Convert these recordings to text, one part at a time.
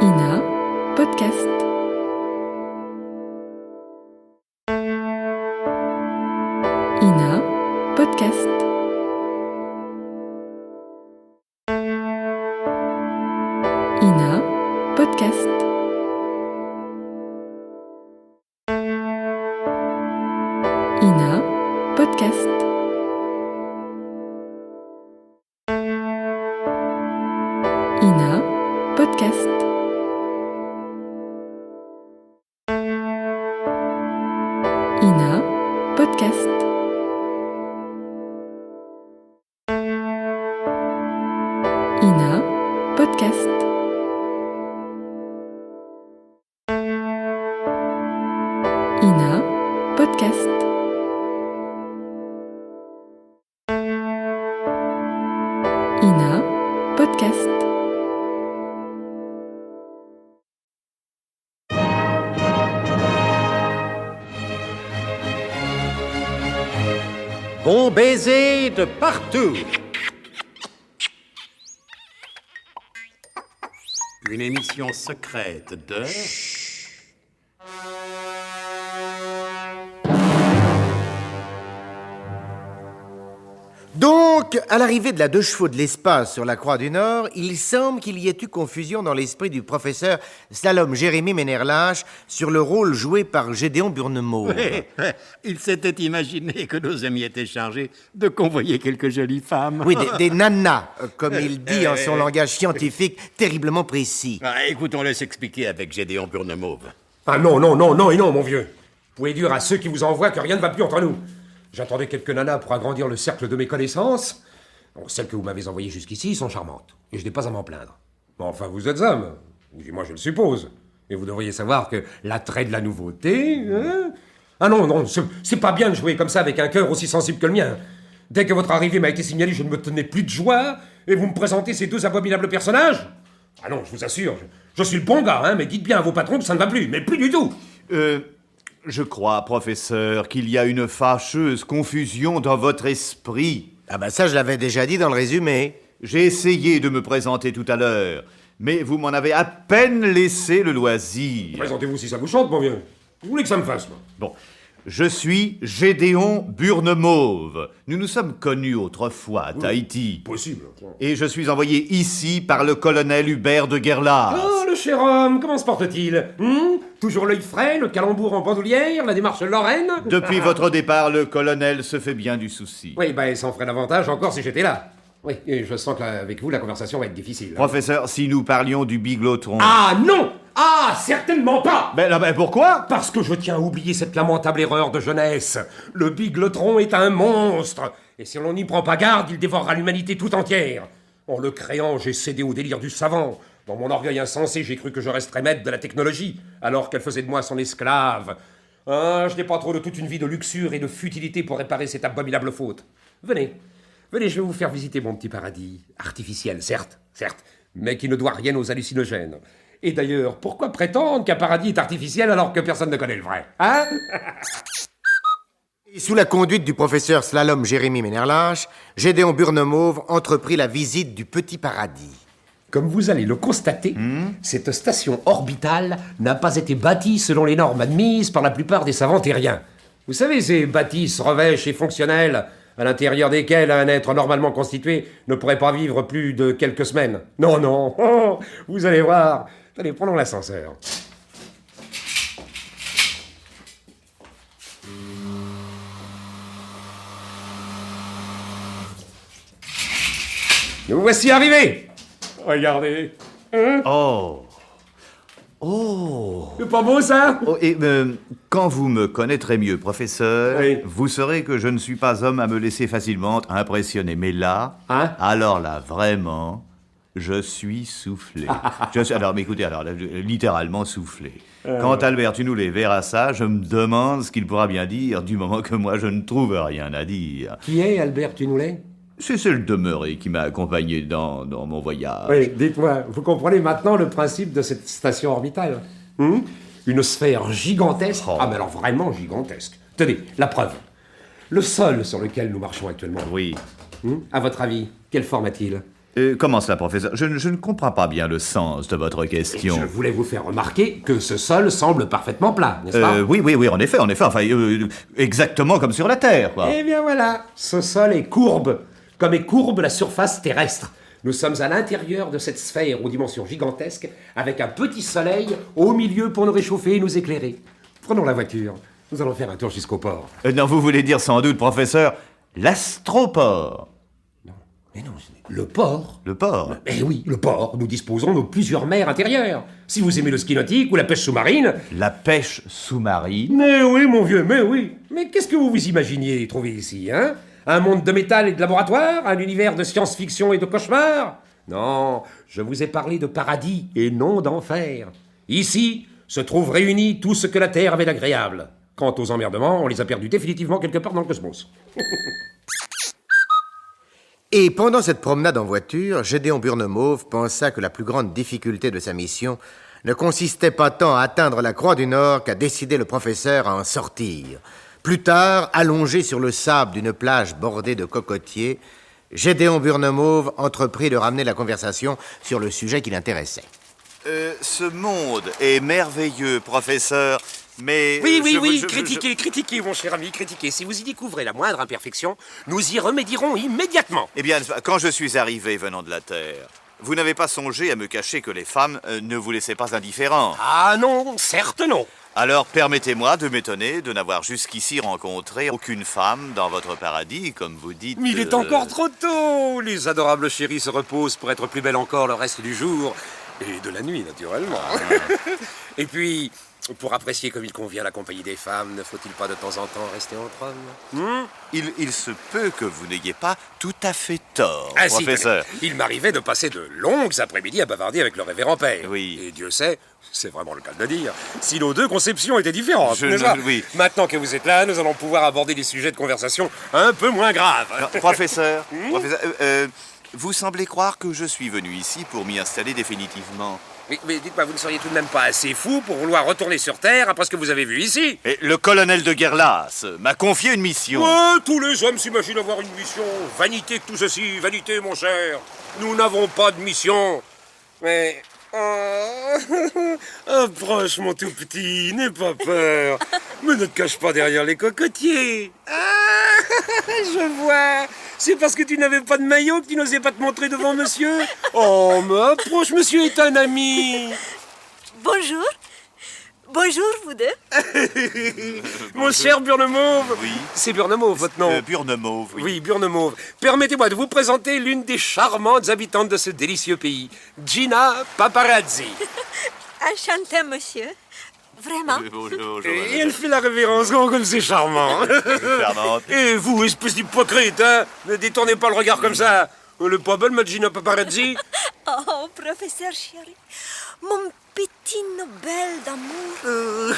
Ina Podcast. Ina Podcast. Ina Podcast. Ina Podcast. Ina Podcast. Ina Podcast. Ina Podcast. Ina Podcast. Ina Podcast. Bon baiser de partout. Une émission secrète de... Donc, à l'arrivée de la 2 chevaux de l'espace sur la Croix du Nord, il semble qu'il y ait eu confusion dans l'esprit du professeur Slalom Jérémy Ménherlache sur le rôle joué par Gédéon Burnemauve. Il s'était imaginé que nos amis étaient chargés de convoyer quelques jolies femmes. Oui, des nanas, comme il dit en son langage scientifique terriblement précis. Écoutons-le s'expliquer avec Gédéon Burnemauve. Ah non, non, non, non et non, mon vieux. Vous pouvez dire à ceux qui vous envoient que rien ne va plus entre nous. J'attendais quelques nanas pour agrandir le cercle de mes connaissances. Bon, celles que vous m'avez envoyées jusqu'ici sont charmantes, et je n'ai pas à m'en plaindre. Mais enfin, vous êtes homme, ou moi je le suppose. Et vous devriez savoir que l'attrait de la nouveauté... hein. Ah non, non, c'est pas bien de jouer comme ça avec un cœur aussi sensible que le mien. Dès que votre arrivée m'a été signalée, je ne me tenais plus de joie, et vous me présentez ces 2 abominables personnages. Ah non, je vous assure, je suis le bon gars, hein, mais dites bien à vos patrons que ça ne va plus, mais plus du tout. Je crois, professeur, qu'il y a une fâcheuse confusion dans votre esprit. Ah bah ça, je l'avais déjà dit dans le résumé. J'ai essayé de me présenter tout à l'heure, mais vous m'en avez à peine laissé le loisir. Présentez-vous si ça vous chante, mon vieux. Vous voulez que ça me fasse, moi? Bon, je suis Gédéon Burnemauve. Nous nous sommes connus autrefois à Tahiti. Possible. Et je suis envoyé ici par le colonel Hubert de Guerlas. Oh, le cher homme, comment se porte-t-il? Toujours l'œil frais, le calembour en bandoulière, la démarche lorraine? Depuis votre départ, le colonel se fait bien du souci. Oui, ben, ça en ferait davantage encore si j'étais là. Oui, et je sens qu'avec vous, la conversation va être difficile. Professeur, si nous parlions du biglotron... Ah non! Ah, certainement pas! Ben pourquoi? Parce que je tiens à oublier cette lamentable erreur de jeunesse. Le biglotron est un monstre, et si l'on n'y prend pas garde, il dévorera l'humanité tout entière. En le créant, j'ai cédé au délire du savant. Dans mon orgueil insensé, j'ai cru que je resterais maître de la technologie, alors qu'elle faisait de moi son esclave. Ah, je n'ai pas trop de toute une vie de luxure et de futilité pour réparer cette abominable faute. Venez, venez, je vais vous faire visiter mon petit paradis. Artificiel, certes, mais qui ne doit rien aux hallucinogènes. Et d'ailleurs, pourquoi prétendre qu'un paradis est artificiel alors que personne ne connaît le vrai? Hein? Et sous la conduite du professeur Slalom Jérémy Ménherlache, Gédéon Burnemauve entreprit la visite du petit paradis. Comme vous allez le constater, cette station orbitale n'a pas été bâtie selon les normes admises par la plupart des savants terriens. Vous savez, ces bâtisses revêches et fonctionnelles, à l'intérieur desquelles un être normalement constitué ne pourrait pas vivre plus de quelques semaines. Non, non, oh, vous allez voir. Allez, prenons l'ascenseur. Nous voici arrivés. Regardez. Oh. C'est pas beau, ça? Oh, et quand vous me connaîtrez mieux, professeur, Oui. vous saurez que je ne suis pas homme à me laisser facilement impressionner. Mais là, Hein? alors là, vraiment, je suis soufflé. Alors, mais écoutez, alors, là, littéralement soufflé. Quand Albert Tunoulet verra ça, je me demande ce qu'il pourra bien dire, du moment que moi, je ne trouve rien à dire. Qui est Albert Tunoulet? C'est le demeuré qui m'a accompagné dans mon voyage. Oui, dites-moi, vous comprenez maintenant le principe de cette station orbitale? Une sphère gigantesque. Oh. Ah, mais alors vraiment gigantesque. Tenez, la preuve. Le sol sur lequel nous marchons actuellement. Oui. À votre avis, quelle forme a-t-il? Comment cela, professeur? Je ne comprends pas bien le sens de votre question. Je voulais vous faire remarquer que ce sol semble parfaitement plat, n'est-ce pas? Oui, en effet, enfin, exactement comme sur la Terre, quoi. Eh bien voilà, ce sol est courbe, comme est courbe la surface terrestre. Nous sommes à l'intérieur de cette sphère aux dimensions gigantesques, avec un petit soleil au milieu pour nous réchauffer et nous éclairer. Prenons la voiture, nous allons faire un tour jusqu'au port. Non, vous voulez dire sans doute, professeur, l'astroport. Mais non, le port. Le port. Eh oui, le port. Nous disposons de plusieurs mers intérieures. Si vous aimez le ski nautique ou la pêche sous-marine... La pêche sous-marine. Mais oui, mon vieux, mais oui. Mais qu'est-ce que vous vous imaginiez trouver ici, hein? Un monde de métal et de laboratoire? Un univers de science-fiction et de cauchemar? Non, je vous ai parlé de paradis et non d'enfer. Ici se trouve réuni tout ce que la Terre avait d'agréable. Quant aux emmerdements, on les a perdus définitivement quelque part dans le cosmos. Et pendant cette promenade en voiture, Gédéon Burnemauve pensa que la plus grande difficulté de sa mission ne consistait pas tant à atteindre la Croix du Nord qu'à décider le professeur à en sortir. Plus tard, allongé sur le sable d'une plage bordée de cocotiers, Gédéon Burnemauve entreprit de ramener la conversation sur le sujet qui l'intéressait. Ce monde est merveilleux, professeur, mais... Oui, critiquez, mon cher ami, critiquez. Si vous y découvrez la moindre imperfection, nous y remédierons immédiatement. Eh bien, quand je suis arrivé venant de la Terre, vous n'avez pas songé à me cacher que les femmes ne vous laissaient pas indifférent. Ah non, certes non. Alors, permettez-moi de m'étonner de n'avoir jusqu'ici rencontré aucune femme dans votre paradis, comme vous dites... Mais il est encore trop tôt. Les adorables chéries se reposent pour être plus belles encore le reste du jour. Et de la nuit, naturellement. Et puis, pour apprécier comme il convient la compagnie des femmes, ne faut-il pas de temps en temps rester entre hommes? Il se peut que vous n'ayez pas tout à fait tort, Ah, professeur. Si, il m'arrivait de passer de longues après-midi à bavarder avec le révérend père. Oui. Et Dieu sait, c'est vraiment le cas de le dire, si nos deux conceptions étaient différentes. Oui. Maintenant que vous êtes là, nous allons pouvoir aborder des sujets de conversation un peu moins graves. Alors, professeur, vous semblez croire que je suis venu ici pour m'y installer définitivement. Mais dites-moi, vous ne seriez tout de même pas assez fou pour vouloir retourner sur Terre après ce que vous avez vu ici? Et le colonel de Guerlas m'a confié une mission. Ouais, tous les hommes s'imaginent avoir une mission. Vanité que tout ceci, vanité, mon cher. Nous n'avons pas de mission. Mais... Approche, mon tout petit, n'aie pas peur. Mais ne te cache pas derrière les cocotiers. Je vois. C'est parce que tu n'avais pas de maillot que tu n'osais pas te montrer devant monsieur? Oh, mais approche, monsieur est un ami. Bonjour. Bonjour, vous deux. Mon cher Burnemauve. Oui. C'est Burnemauve, votre nom? Burnemauve, oui. Oui, Burnemauve. Permettez-moi de vous présenter l'une des charmantes habitantes de ce délicieux pays, Gina Paparazzi. Enchantée, monsieur. Vraiment. Bonjour, Et elle fait la révérence, oh, comme c'est charmant. Charmante. Et vous, espèce d'hypocrite, hein? Ne détournez pas le regard comme ça. Elle est pas belle, ma Gina Paparazzi? Oh, professeur chéri. Mon petit Nobel d'amour.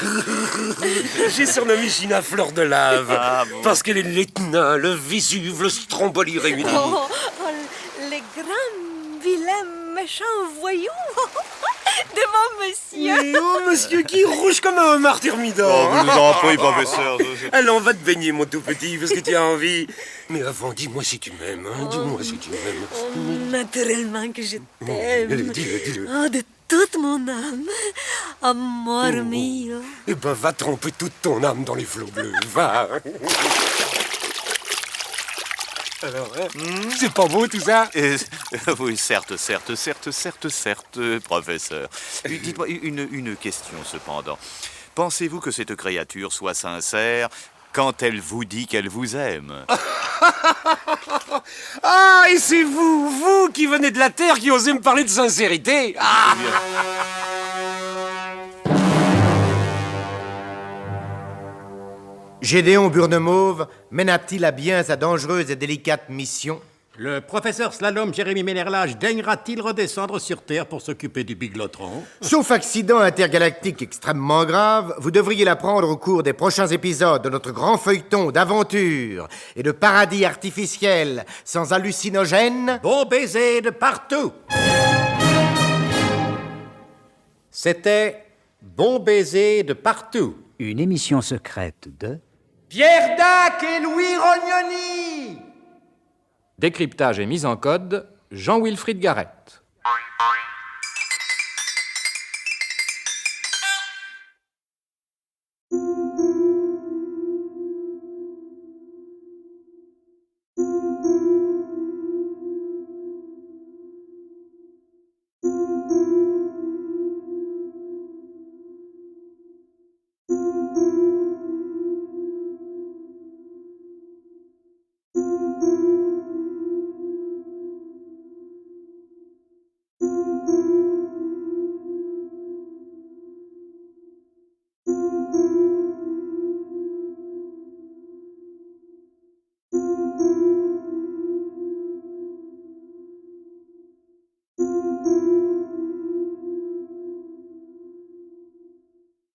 J'ai surnommé Gina Fleur de Lave. Ah, bon. Parce qu'elle est l'Etna, le Vésuve, le Stromboli réunis. Oh, les grands, vilains, méchants voyous. Devant monsieur. Oh, monsieur qui est rouge comme un homard thermidor. Oh, vous nous en prie, professeur. Allons, on va te baigner, mon tout petit, parce que tu as envie. Mais avant, dis-moi si tu m'aimes, hein. Dis-moi si tu m'aimes. Oh, naturellement que je t'aime. Dis-le. Oh, de toute mon âme. Amor mio. Eh ben, va tremper toute ton âme dans les flots bleus, va. Alors, hein, c'est pas beau tout ça? Oui, certes, professeur. Dites-moi une question cependant. Pensez-vous que cette créature soit sincère quand elle vous dit qu'elle vous aime? Ah, et c'est vous qui venez de la Terre qui osez me parler de sincérité? Ah. Gédéon Burnemauve mena-t-il à bien sa dangereuse et délicate mission? Le professeur Slalom Jérémy Ménherlage daignera-t-il redescendre sur Terre pour s'occuper du biglotron? Sauf accident intergalactique extrêmement grave, vous devriez l'apprendre au cours des prochains épisodes de notre grand feuilleton d'aventure et de paradis artificiel sans hallucinogènes. Bon baiser de partout! C'était Bon baiser de partout. Une émission secrète de... Pierre Dac et Louis Rognoni. Décryptage et mise en code, Jean-Wilfried Garrett.